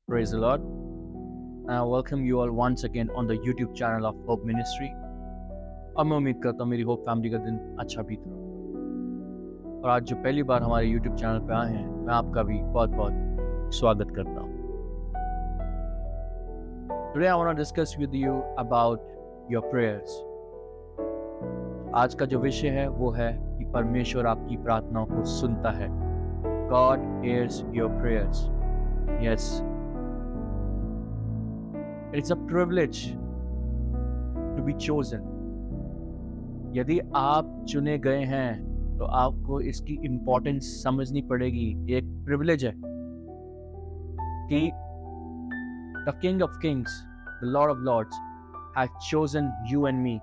Praise the Lord. I welcome you all once again on the YouTube channel of Hope Ministry. और मैं उम्मीद करता हूँ मेरी होप फैमिली का दिन अच्छा बीत रहा हो। और आज जो पहली बार हमारे YouTube चैनल पे आए हैं, मैं आपका भी बहुत बहुत स्वागत करता हूँ। Today I want to discuss with you about your prayers. आज का जो विषय है वो है कि परमेश्वर आपकी प्रार्थनाओं को सुनता है. God hears your prayers. Yes. It's a privilege to be chosen. यदि आप चुने गए हैं तो आपको इसकी इम्पोर्टेंस समझनी पड़ेगी. एक प्रिविलेज है कि The King of Kings, the Lord of Lords has chosen you and me.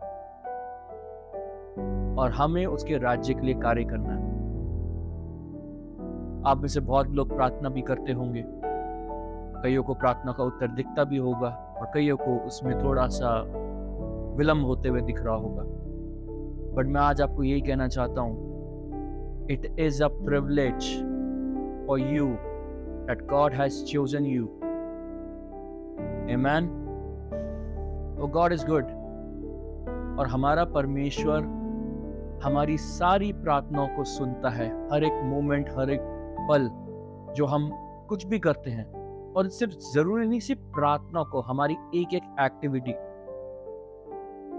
और हमें उसके राज्य के लिए कार्य करना है. आप में से बहुत लोग प्रार्थना भी करते होंगे. कईयों को प्रार्थना का उत्तर दिखता भी होगा और कईयों को उसमें थोड़ा सा विलंब होते हुए दिख रहा होगा. बट मैं आज आपको यही कहना चाहता हूँ, it is a privilege for you that God has chosen you. Amen. Oh God is good. और हमारा परमेश्वर हमारी सारी प्रार्थनाओं को सुनता है. हर एक मोमेंट, हर एक पल जो हम कुछ भी करते हैं, और सिर्फ जरूरी नहीं सिर्फ प्रार्थना को, हमारी एक एक एक्टिविटी.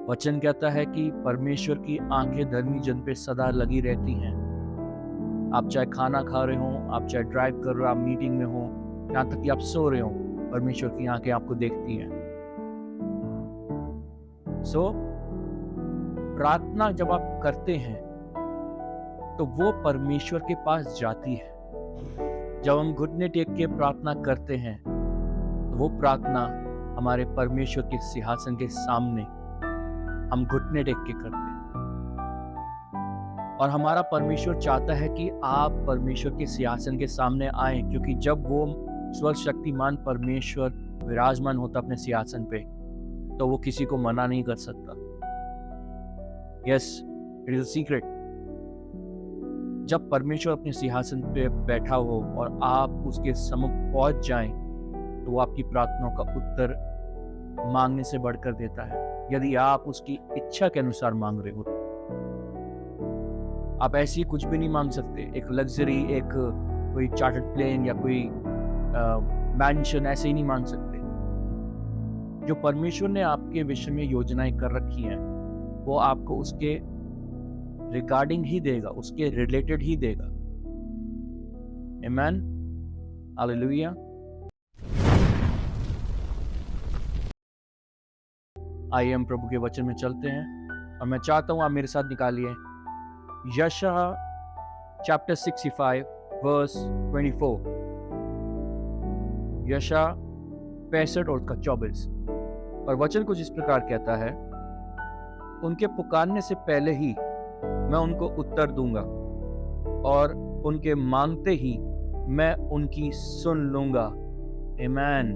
वचन कहता है कि परमेश्वर की आंखें धर्मी जन पे सदा लगी रहती हैं. आप चाहे खाना खा रहे हो, आप चाहे ड्राइव कर रहे हो, आप मीटिंग में हो, यहाँ तक कि आप सो रहे हो, परमेश्वर की आंखें आपको देखती हैं. सो प्रार्थना जब आप करते हैं तो वो परमेश्वर के पास जाती है. जब हम घुटने टेक के प्रार्थना करते हैं तो वो प्रार्थना हमारे परमेश्वर के सिंहासन के सामने हम घुटने टेक के करते हैं. और हमारा परमेश्वर चाहता है कि आप परमेश्वर के सिंहासन के सामने आए, क्योंकि जब वो सर्वशक्तिमान परमेश्वर विराजमान होता अपने सिंहासन पे तो वो किसी को मना नहीं कर सकता. Yes, it is a secret. जब परमेश्वर अपने सिंहासन पे बैठा हो और आप उसके सम्मुख पहुंच जाएं तो वो आपकी प्रार्थनाओं का उत्तर मांगने से बढ़कर देता है, यदि आप उसकी इच्छा के अनुसार मांग रहे हो. आप ऐसी कुछ भी नहीं मांग सकते. एक लग्जरी, एक कोई चार्टर्ड प्लेन या कोई मैंशन ऐसे ही नहीं मांग सकते. जो परमेश्वर ने आपके विषय में योजनाएं कर रखी हैं वो आपको उसके रिगार्डिंग ही देगा, उसके रिलेटेड ही देगा. आमेन. हालेलुया. आइए हम प्रभु के वचन में चलते हैं और मैं चाहता हूं आप मेरे साथ निकालिए यशायाह चैप्टर 65 वर्स 24. यशायाह 65 और 24. और वचन कुछ इस प्रकार कहता है, उनके पुकारने से पहले ही मैं उनको उत्तर दूंगा और उनके मांगते ही मैं उनकी सुन लूंगा. आमेन.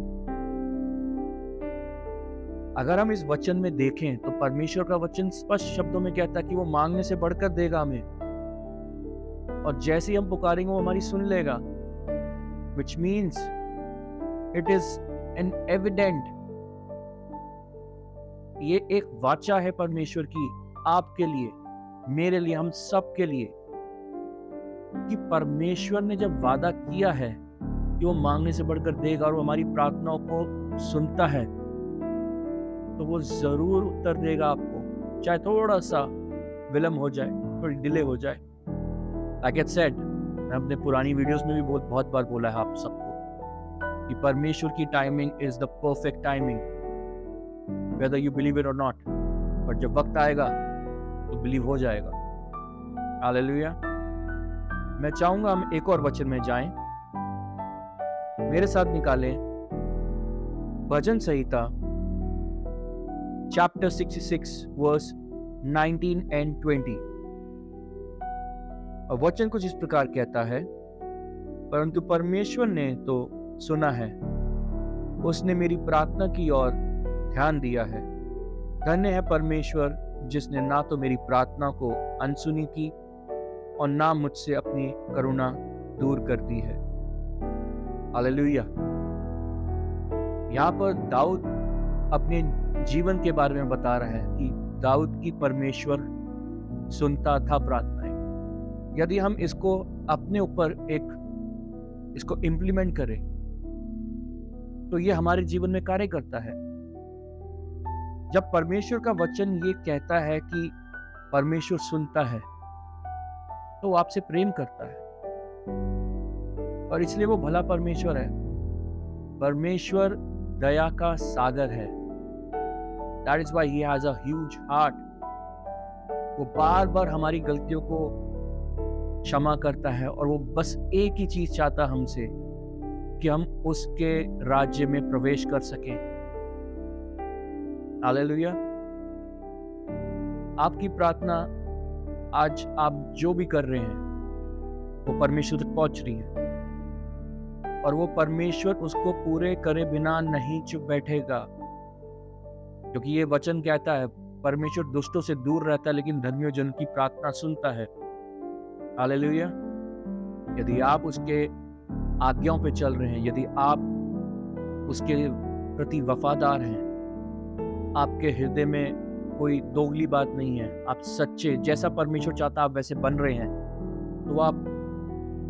अगर हम इस वचन में देखें तो परमेश्वर का वचन स्पष्ट शब्दों में कहता है कि वो मांगने से बढ़कर देगा हमें, और जैसे ही हम पुकारेंगे वो हमारी सुन लेगा. which means it is an evident, ये एक वाचा है परमेश्वर की आपके लिए, मेरे लिए, हम सब के लिए, कि परमेश्वर ने जब वादा किया है कि वो मांगने से बढ़कर देगा और वो हमारी प्रार्थनाओं को सुनता है तो वो जरूर उत्तर देगा आपको, चाहे थोड़ा सा विलंब हो जाए, थोड़ी डिले हो जाए. लाइक इट सेड, मैं अपने पुरानी वीडियोस में भी बहुत बार बोला है आप सबको कि परमेश्वर की timing is the perfect timing, whether you believe it और नॉट. बट जब वक्त आएगा तो बिलीव हो जाएगा. हालेलुया. मैं चाहूंगा हम एक और वचन में जाएं. मेरे साथ निकालें भजन संहिता चैप्टर 66 वर्स 19 and 20. और वचन कुछ इस प्रकार कहता है, परंतु परमेश्वर ने तो सुना है, उसने मेरी प्रार्थना की और ध्यान दिया है. धन्य है परमेश्वर जिसने ना तो मेरी प्रार्थना को अनसुनी की और ना मुझसे अपनी करुणा दूर कर दी है. हालेलुया. यहाँ पर दाऊद अपने जीवन के बारे में बता रहा है कि दाऊद की परमेश्वर सुनता था प्रार्थनाएं। यदि हम इसको अपने ऊपर इसको इम्प्लीमेंट करें तो ये हमारे जीवन में कार्य करता है। जब परमेश्वर का वचन ये कहता है कि परमेश्वर सुनता है तो वो आपसे प्रेम करता है और इसलिए वो भला परमेश्वर है। परमेश्वर दया का सागर है। That is why he has a huge heart. वो बार बार हमारी गलतियों को क्षमा करता है और वो बस एक ही चीज चाहता हमसे कि हम उसके राज्य में प्रवेश कर सकें। हालेलुया। आपकी प्रार्थना आज आप जो भी कर रहे हैं वो परमेश्वर तक पहुंच रही है और वो परमेश्वर उसको पूरे करे बिना नहीं चुप बैठेगा, क्योंकि ये वचन कहता है परमेश्वर दुष्टों से दूर रहता है लेकिन धर्मियों जन की प्रार्थना सुनता है। हालेलुया। यदि आप उसके आज्ञाओं पे चल रहे हैं, यदि आप उसके प्रति वफादार हैं, आपके हृदय में कोई दोगली बात नहीं है, आप सच्चे जैसा परमेश्वर चाहता आप वैसे बन रहे हैं, तो आप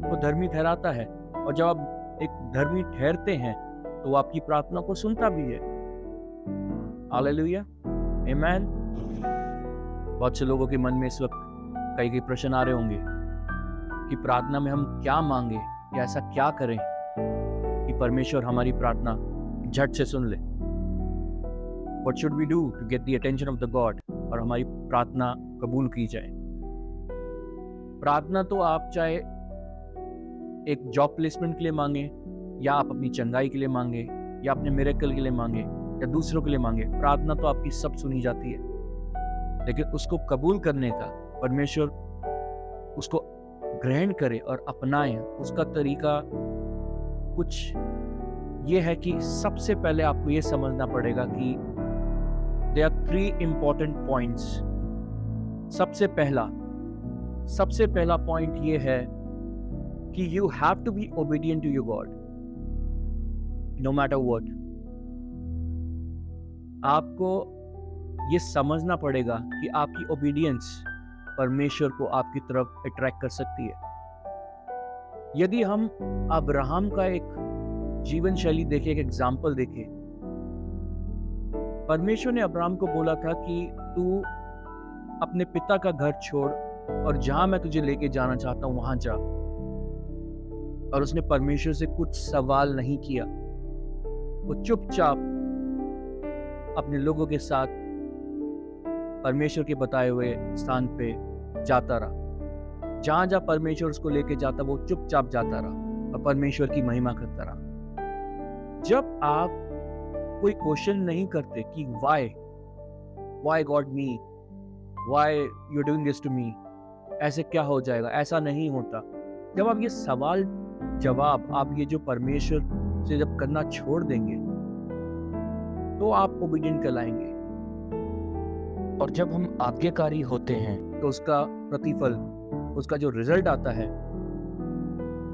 वो धर्मी ठहराता है। और जब आप एक धर्मी ठहरते हैं तो वो आपकी प्रार्थना को सुनता भी है। हालेलुया। आमीन। बहुत से लोगों के मन में इस वक्त कई प्रश्न आ रहे होंगे कि प्रार्थना में हम क्या मांगे या ऐसा क्या करें कि परमेश्वर हमारी प्रार्थना झट से सुन ले। What should we do to get the attention of the God और हमारी प्रार्थना कबूल की जाए। प्रार्थना तो आप चाहे एक जॉब प्लेसमेंट के लिए मांगे या आप अपनी चंगाई के लिए मांगे या अपने मिरेकल के लिए मांगे या दूसरों के लिए मांगे, प्रार्थना तो आपकी सब सुनी जाती है। लेकिन उसको कबूल करने का, परमेश्वर उसको ग्रहण करे और अपनाए, उसका तरीका कुछ ये है कि सबसे पहले आपको ये समझना पड़ेगा कि there are 3 important points। सबसे पहला पॉइंट ये है कि you have to be obedient to your God no matter what। आपको ये समझना पड़ेगा कि आपकी ओबीडियंस परमेश्वर को आपकी तरफ अट्रैक्ट कर सकती है। यदि हम अब्राहम का एक जीवन शैली देखें, एक एग्जाम्पल देखें, परमेश्वर ने अब्राहम को बोला था कि तू अपने पिता का घर छोड़ और जहां मैं तुझे लेके जाना चाहता हूं वहां जा। और उसने परमेश्वर से कुछ सवाल नहीं किया, वो चुपचाप अपने लोगों के साथ परमेश्वर के बताए हुए स्थान पे जाता रहा। जहां जहां परमेश्वर उसको लेके जाता वो चुपचाप जाता रहा और परमेश्वर की महिमा करता रहा। जब आप कोई क्वेश्चन नहीं करते कि why God me, why you doing this to me, ऐसे क्या हो जाएगा, ऐसा नहीं होता। जब आप ये सवाल जवाब, आप ये जो परमेश्वर से जब करना छोड़ देंगे तो आप ओबीडिएंट कहलाएंगे। और जब हम आज्ञाकारी होते हैं तो उसका प्रतिफल, उसका जो रिजल्ट आता है,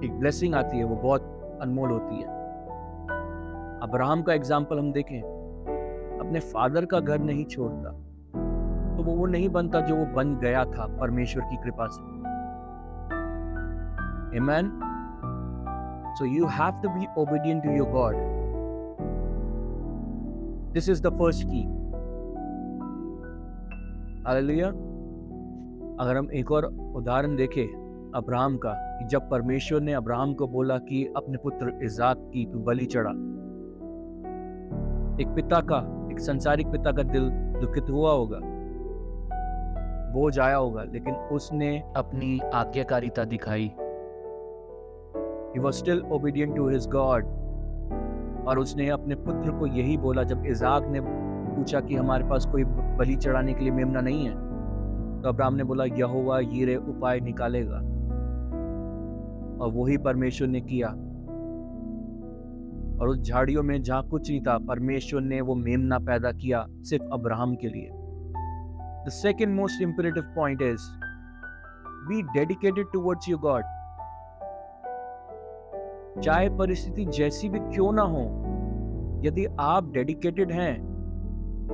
एक ब्लेसिंग आती है, वो बहुत अनमोल होती है। अब्राहम का एग्जाम्पल हम देखें, अपने फादर का घर नहीं छोड़ता तो वो नहीं बनता जो वो बन गया था परमेश्वर की कृपा से। Amen. So you have to be obedient to your God. This is the first key. Hallelujah. अगर हम एक और उदाहरण देखें अब्राहम का, कि जब परमेश्वर ने अब्राहम को बोला कि अपने पुत्र इज़ाक की तू बलि चढ़ा, एक पिता का, एक संसारिक पिता का दिल दुखित हुआ होगा, बोझ आया होगा, लेकिन उसने अपनी आज्ञाकारिता दिखाई। He was still obedient to his God। और उसने अपने पुत्र को यही बोला जब इज़ाक ने पूछा कि हमारे पास कोई बलि चढ़ाने के लिए मेमना नहीं है, तो अब्राहम ने बोला यहोवा यीरे उपाय निकालेगा। और वही परमेश्वर ने किया। और उस झाड़ियों में जहां कुछ नहीं था, परमेश्वर ने वो मेमना पैदा किया सिर्फ अब्राहम के लिए। The second most imperative point is be dedicated towards your God। चाहे परिस्थिति जैसी भी क्यों ना हो, यदि आप डेडिकेटेड हैं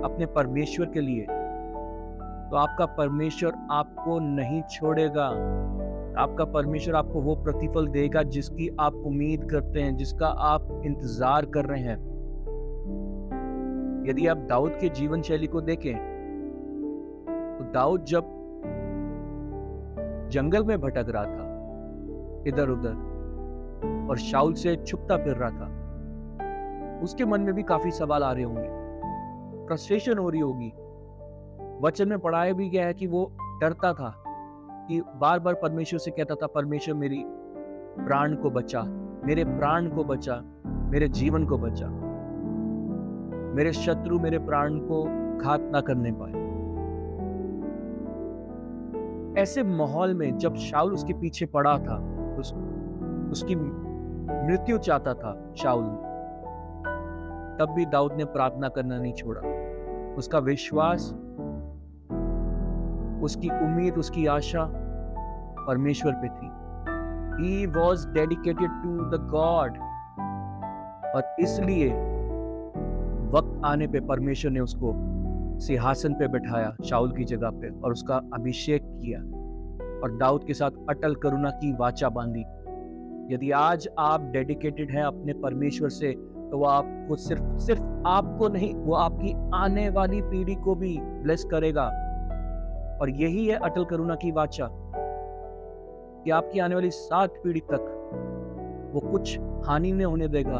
अपने परमेश्वर के लिए, तो आपका परमेश्वर आपको नहीं छोड़ेगा। आपका परमेश्वर आपको वो प्रतिफल देगा जिसकी आप उम्मीद करते हैं, जिसका आप इंतजार कर रहे हैं। यदि आप दाऊद के जीवन शैली को देखें, तो दाऊद जब जंगल में भटक रहा था इधर उधर और शाऊल से छुपता फिर रहा था, उसके मन में भी काफी सवाल आ रहे होंगे, फ्रस्ट्रेशन हो रही होगी। वचन में पढ़ाया भी गया है कि वो डरता था, कि बार बार परमेश्वर से कहता था, परमेश्वर मेरी प्राण को बचा, मेरे प्राण को बचा, मेरे जीवन को बचा, मेरे शत्रु मेरे प्राण को घात ना करने पाए। ऐसे माहौल में जब शाऊल उसके पीछे पड़ा था, उसकी मृत्यु चाहता था शाऊल, तब भी दाऊद ने प्रार्थना करना नहीं छोड़ा। उसका विश्वास, उसकी उम्मीद, उसकी आशा परमेश्वर पे थी। He was dedicated to the God, और इसलिए वक्त आने पे परमेश्वर ने उसको सिंहासन पे बैठाया शाऊल की जगह पे, और उसका अभिषेक किया और दाऊद के साथ अटल करुणा की वाचा बांधी। यदि आज आप डेडिकेटेड हैं अपने परमेश्वर से, तो वो आपको सिर्फ आपको नहीं, वो आपकी आने वाली पीढ़ी को भी ब्लेस करेगा। और यही है अटल करुणा की वाचा, कि आपकी आने वाली 7 पीढ़ी तक वो कुछ हानि नहीं होने देगा।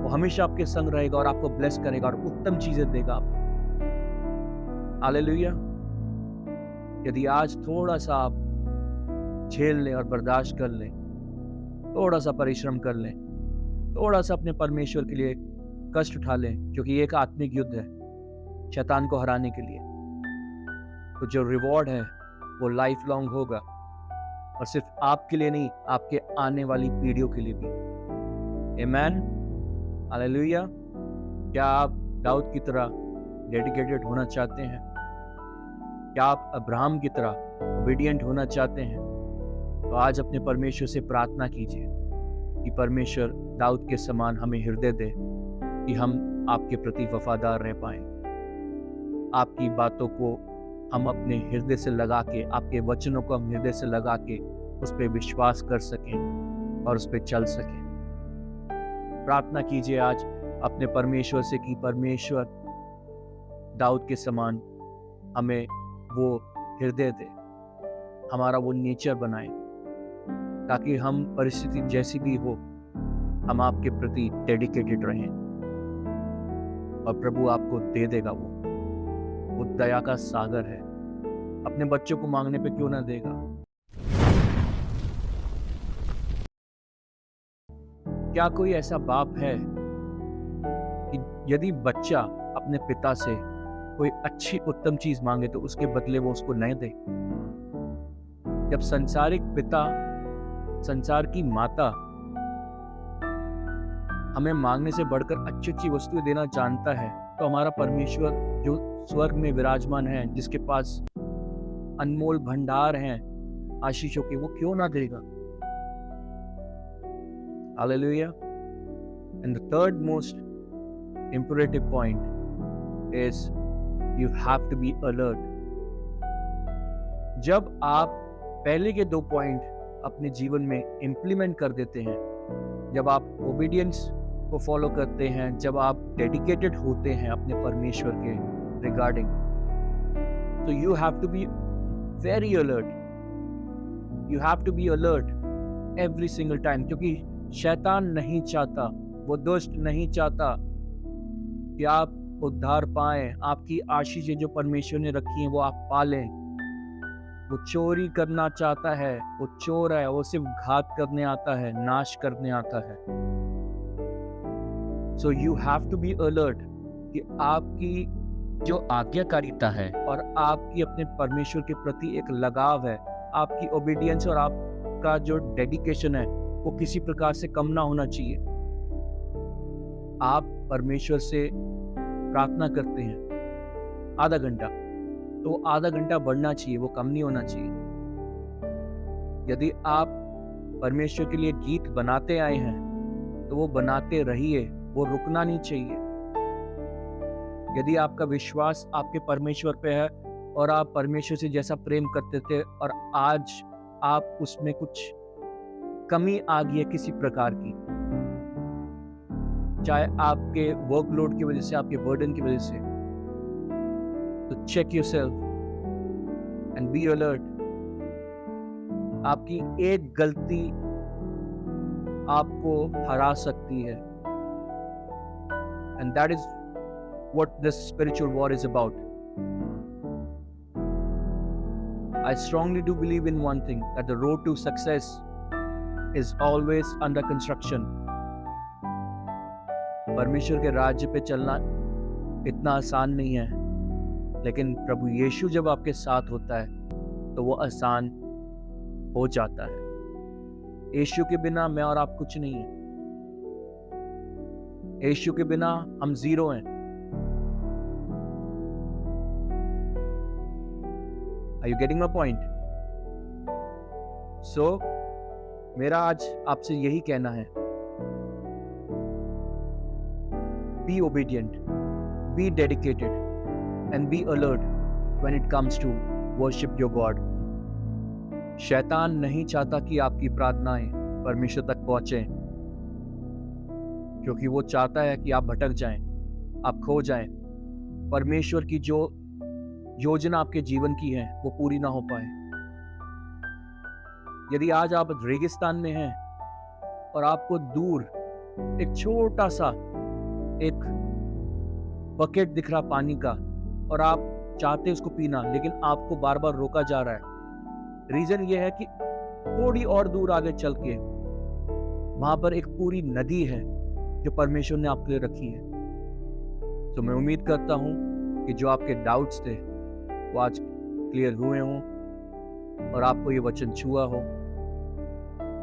वो हमेशा आपके संग रहेगा और आपको ब्लेस करेगा और उत्तम चीजें देगा आपको। हालेलुया। यदि आज थोड़ा सा आप झेल लें और बर्दाश्त कर लें, थोड़ा सा परिश्रम कर लें, थोड़ा सा अपने परमेश्वर के लिए कष्ट उठा लें, क्योंकि ये एक आत्मिक युद्ध है शैतान को हराने के लिए, तो जो रिवॉर्ड है वो लाइफ लॉन्ग होगा, और सिर्फ आपके लिए नहीं, आपके आने वाली पीढ़ियों के लिए भी। आमीन, हालेलुया। क्या आप दाऊद की तरह डेडिकेटेड होना चाहते हैं? क्या आप अब्राहम की तरह ओबीडिएंट होना चाहते हैं? तो आज अपने परमेश्वर से प्रार्थना कीजिए कि परमेश्वर दाऊद के समान हमें हृदय दे, कि हम आपके प्रति वफादार रह पाएं, आपकी बातों को हम अपने हृदय से लगा के, आपके वचनों को हम हृदय से लगा के उस पर विश्वास कर सकें और उस पर चल सकें। प्रार्थना कीजिए आज अपने परमेश्वर से कि परमेश्वर दाऊद के समान हमें वो हृदय दे, हमारा वो नेचर बनाए, ताकि हम परिस्थिति जैसी भी हो, हम आपके प्रति डेडिकेटेड रहें, और प्रभु आपको दे देगा। वो दया का सागर है, अपने बच्चों को मांगने पे क्यों ना देगा। क्या कोई ऐसा बाप है कि यदि बच्चा अपने पिता से कोई अच्छी उत्तम चीज मांगे तो उसके बदले वो उसको नहीं दे? जब संसारिक पिता, संसार की माता हमें मांगने से बढ़कर अच्छी अच्छी वस्तुएं देना जानता है, तो हमारा परमेश्वर जो स्वर्ग में विराजमान है, जिसके पास अनमोल भंडार हैं आशीषों के, वो क्यों ना देगा? Hallelujah. And the third most imperative point is you have to be alert. जब आप पहले के 2 पॉइंट अपने जीवन में इम्प्लीमेंट कर देते हैं, जब आप ओबीडियंस को फॉलो करते हैं, जब आप डेडिकेटेड होते हैं अपने परमेश्वर के रिगार्डिंग, तो you have to be very alert. You have to be alert every single time, क्योंकि शैतान नहीं चाहता, वो दुष्ट नहीं चाहता कि आप उद्धार पाएं, आपकी आशीषें जो परमेश्वर ने रखी हैं वो आप पालें। वो चोरी करना चाहता है, वो चोर है, वो सिर्फ घात करने आता है, नाश करने आता है। So you have to be alert कि आपकी जो आज्ञाकारिता है और आपकी अपने परमेश्वर के प्रति एक लगाव है, आपकी ओबीडियंस और आपका जो डेडिकेशन है, वो किसी प्रकार से कम ना होना चाहिए। आप परमेश्वर से प्रार्थना करते हैं आधा घंटा, तो आधा घंटा बढ़ना चाहिए, वो कम नहीं होना चाहिए। यदि आप परमेश्वर के लिए गीत बनाते आए हैं, तो वो बनाते रहिए, वो रुकना नहीं चाहिए। यदि आपका विश्वास आपके परमेश्वर पे है और आप परमेश्वर से जैसा प्रेम करते थे और आज आप उसमें कुछ कमी आ गई है किसी प्रकार की, चाहे आपके वर्कलोड की वजह से, आपके बर्डन की वजह से, तो check yourself and be alert. आपकी एक गलती आपको हरा सकती है, and that is what this spiritual war is about. I strongly do believe in one thing, that the road to success is always under construction. परमेश्वर के राज्य पे चलना इतना आसान नहीं है, लेकिन प्रभु यीशु जब आपके साथ होता है तो वो आसान हो जाता है। यीशु के बिना मैं और आप कुछ नहीं है। यीशु के बिना हम जीरो हैं। Are you getting my point? So, मेरा आज आपसे यही कहना है, be obedient, be dedicated, and be alert when it comes to worship your God. शैतान नहीं चाहता कि आपकी प्रार्थनाएं परमेश्वर तक पहुंचे, क्योंकि वो चाहता है कि आप भटक जाएं, आप खो जाएं, परमेश्वर की जो योजना आपके जीवन की है वो पूरी ना हो पाए। यदि आज आप रेगिस्तान में हैं और आपको दूर एक छोटा सा एक बकेट दिख रहा पानी का और आप चाहते उसको पीना, लेकिन आपको बार बार रोका जा रहा है, रीजन ये है कि थोड़ी और दूर आगे चल के वहां पर एक पूरी नदी है जो परमेश्वर ने आपके लिए रखी है। तो मैं उम्मीद करता हूं कि जो आपके डाउट्स थे वो आज क्लियर हुए हों और आपको ये वचन छुआ हो।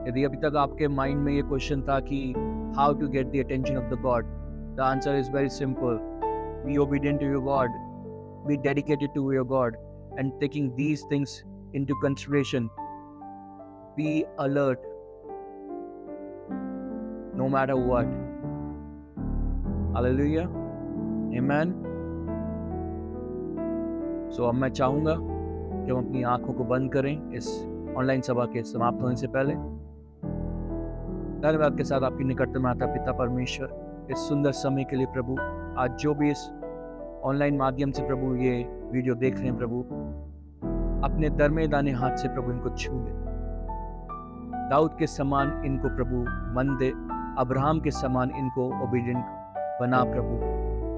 यदि अभी तक आपके माइंड में ये क्वेश्चन था कि how to get the attention of the God, the answer is very simple. Be obedient to your God, be dedicated to your God, and taking these things into consideration, be alert no matter what. Hallelujah, amen. So अब मैं चाहूंगा कि हम अपनी आंखों को बंद करें इस ऑनलाइन सभा के समाप्त होने से पहले। धन्यवाद के साथ आपकी निकटतम माता पिता परमेश्वर इस सुंदर समय के लिए प्रभु, आज जो भी इस ऑनलाइन माध्यम से प्रभु ये वीडियो देख रहे हैं प्रभु, अपने दरमे दाने हाथ से प्रभु इनको छू ले। दाऊद के समान इनको प्रभु मन दे, अब्राहम के समान इनको ओबीडिएंट बना प्रभु,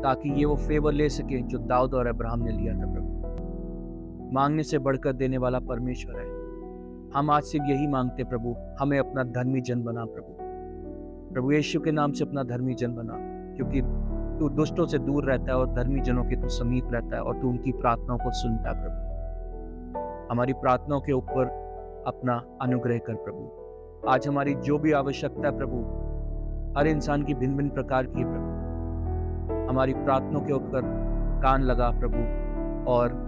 ताकि ये वो फेवर ले सके जो दाऊद और अब्राहम ने लिया था प्रभु। मांगने से बढ़कर देने वाला परमेश्वर है। हम आज सिर्फ यही मांगते प्रभु, हमें अपना धर्मी जन बना प्रभु। प्रभु यीशु के नाम से अपना धर्मी जन बना, क्योंकि तू दुष्टों से दूर रहता है और धर्मी जनों के तू समीप रहता है और तू उनकी प्रार्थनाओं को सुनता है प्रभु। हमारी प्रार्थनाओं के ऊपर अपना अनुग्रह कर प्रभु। आज हमारी जो भी आवश्यकता है प्रभु, हर इंसान की भिन्न भिन्न प्रकार की है प्रभु, हमारी प्रार्थनाओं के ऊपर कान लगा प्रभु और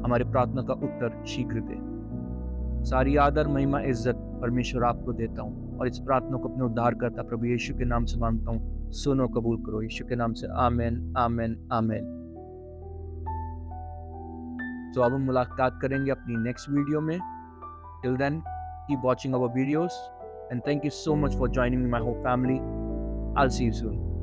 हमारी प्रार्थना का उत्तर शीघ्र दे। सारी आदर महिमा इज्जत परमेश्वर आपको देता हूँ और इस प्रार्थना को अपने उद्धार करता प्रभु यीशु के नाम से मांगता हूँ। सुनो, कबूल करो यीशु के नाम से। आमेन, आमेन, आमेन। तो अब हम मुलाकात करेंगे अपनी नेक्स्ट वीडियो में। Till then keep watching our videos and thank you so much for joining my whole family. I will see you soon.